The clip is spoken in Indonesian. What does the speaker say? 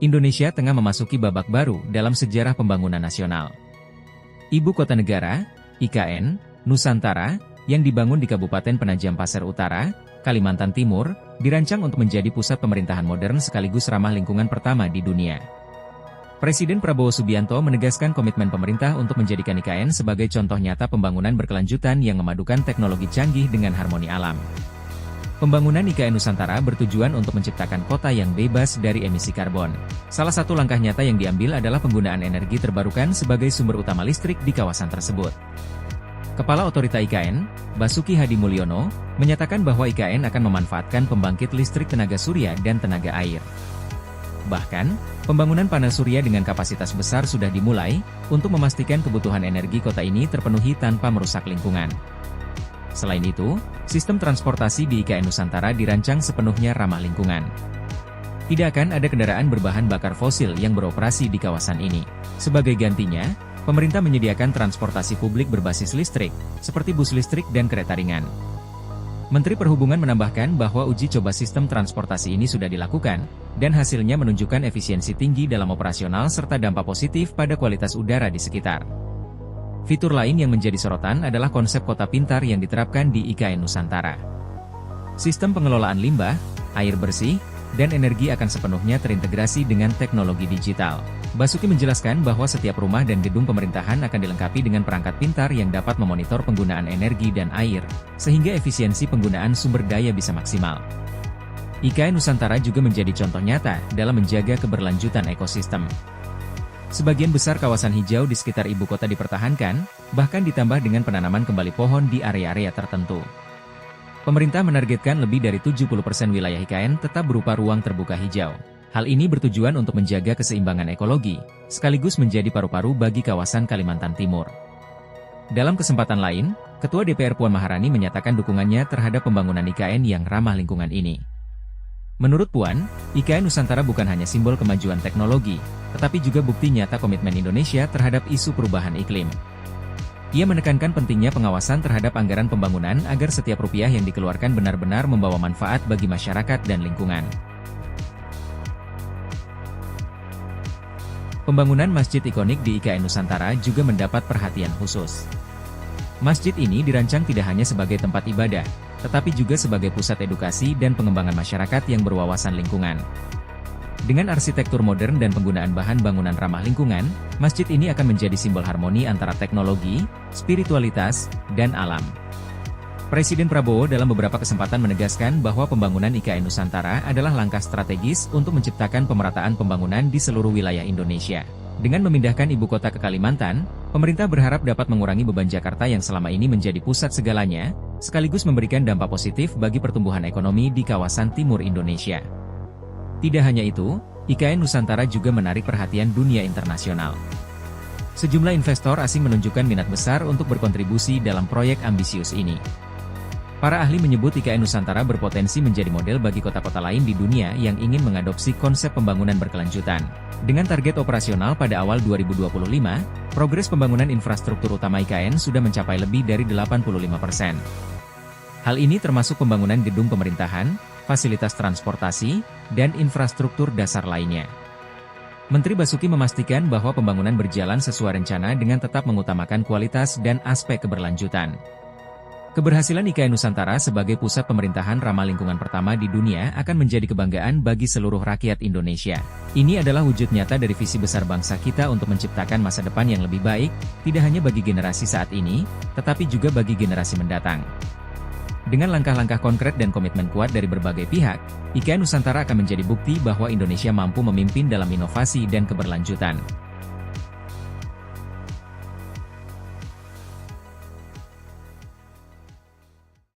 Indonesia tengah memasuki babak baru dalam sejarah pembangunan nasional. Ibu Kota Negara, IKN, Nusantara, yang dibangun di Kabupaten Penajam Pasir Utara, Kalimantan Timur, dirancang untuk menjadi pusat pemerintahan modern sekaligus ramah lingkungan pertama di dunia. Presiden Prabowo Subianto menegaskan komitmen pemerintah untuk menjadikan IKN sebagai contoh nyata pembangunan berkelanjutan yang memadukan teknologi canggih dengan harmoni alam. Pembangunan IKN Nusantara bertujuan untuk menciptakan kota yang bebas dari emisi karbon. Salah satu langkah nyata yang diambil adalah penggunaan energi terbarukan sebagai sumber utama listrik di kawasan tersebut. Kepala Otorita IKN, Basuki Hadi Mulyono, menyatakan bahwa IKN akan memanfaatkan pembangkit listrik tenaga surya dan tenaga air. Bahkan, pembangunan panel surya dengan kapasitas besar sudah dimulai, untuk memastikan kebutuhan energi kota ini terpenuhi tanpa merusak lingkungan. Selain itu, sistem transportasi di IKN Nusantara dirancang sepenuhnya ramah lingkungan. Tidak akan ada kendaraan berbahan bakar fosil yang beroperasi di kawasan ini. Sebagai gantinya, pemerintah menyediakan transportasi publik berbasis listrik, seperti bus listrik dan kereta ringan. Menteri Perhubungan menambahkan bahwa uji coba sistem transportasi ini sudah dilakukan, dan hasilnya menunjukkan efisiensi tinggi dalam operasional serta dampak positif pada kualitas udara di sekitar. Fitur lain yang menjadi sorotan adalah konsep kota pintar yang diterapkan di IKN Nusantara. Sistem pengelolaan limbah, air bersih, dan energi akan sepenuhnya terintegrasi dengan teknologi digital. Basuki menjelaskan bahwa setiap rumah dan gedung pemerintahan akan dilengkapi dengan perangkat pintar yang dapat memonitor penggunaan energi dan air, sehingga efisiensi penggunaan sumber daya bisa maksimal. IKN Nusantara juga menjadi contoh nyata dalam menjaga keberlanjutan ekosistem. Sebagian besar kawasan hijau di sekitar ibu kota dipertahankan, bahkan ditambah dengan penanaman kembali pohon di area-area tertentu. Pemerintah menargetkan lebih dari 70% wilayah IKN tetap berupa ruang terbuka hijau. Hal ini bertujuan untuk menjaga keseimbangan ekologi, sekaligus menjadi paru-paru bagi kawasan Kalimantan Timur. Dalam kesempatan lain, Ketua DPR Puan Maharani menyatakan dukungannya terhadap pembangunan IKN yang ramah lingkungan ini. Menurut Puan, IKN Nusantara bukan hanya simbol kemajuan teknologi, tetapi juga bukti nyata komitmen Indonesia terhadap isu perubahan iklim. Ia menekankan pentingnya pengawasan terhadap anggaran pembangunan agar setiap rupiah yang dikeluarkan benar-benar membawa manfaat bagi masyarakat dan lingkungan. Pembangunan masjid ikonik di IKN Nusantara juga mendapat perhatian khusus. Masjid ini dirancang tidak hanya sebagai tempat ibadah, tetapi juga sebagai pusat edukasi dan pengembangan masyarakat yang berwawasan lingkungan. Dengan arsitektur modern dan penggunaan bahan bangunan ramah lingkungan, masjid ini akan menjadi simbol harmoni antara teknologi, spiritualitas, dan alam. Presiden Prabowo dalam beberapa kesempatan menegaskan bahwa pembangunan IKN Nusantara adalah langkah strategis untuk menciptakan pemerataan pembangunan di seluruh wilayah Indonesia. Dengan memindahkan ibu kota ke Kalimantan, pemerintah berharap dapat mengurangi beban Jakarta yang selama ini menjadi pusat segalanya, sekaligus memberikan dampak positif bagi pertumbuhan ekonomi di kawasan timur Indonesia. Tidak hanya itu, IKN Nusantara juga menarik perhatian dunia internasional. Sejumlah investor asing menunjukkan minat besar untuk berkontribusi dalam proyek ambisius ini. Para ahli menyebut IKN Nusantara berpotensi menjadi model bagi kota-kota lain di dunia yang ingin mengadopsi konsep pembangunan berkelanjutan. Dengan target operasional pada awal 2025, progres pembangunan infrastruktur utama IKN sudah mencapai lebih dari 85%. Hal ini termasuk pembangunan gedung pemerintahan, fasilitas transportasi, dan infrastruktur dasar lainnya. Menteri Basuki memastikan bahwa pembangunan berjalan sesuai rencana dengan tetap mengutamakan kualitas dan aspek keberlanjutan. Keberhasilan IKN Nusantara sebagai pusat pemerintahan ramah lingkungan pertama di dunia akan menjadi kebanggaan bagi seluruh rakyat Indonesia. Ini adalah wujud nyata dari visi besar bangsa kita untuk menciptakan masa depan yang lebih baik, tidak hanya bagi generasi saat ini, tetapi juga bagi generasi mendatang. Dengan langkah-langkah konkret dan komitmen kuat dari berbagai pihak, IKN Nusantara akan menjadi bukti bahwa Indonesia mampu memimpin dalam inovasi dan keberlanjutan.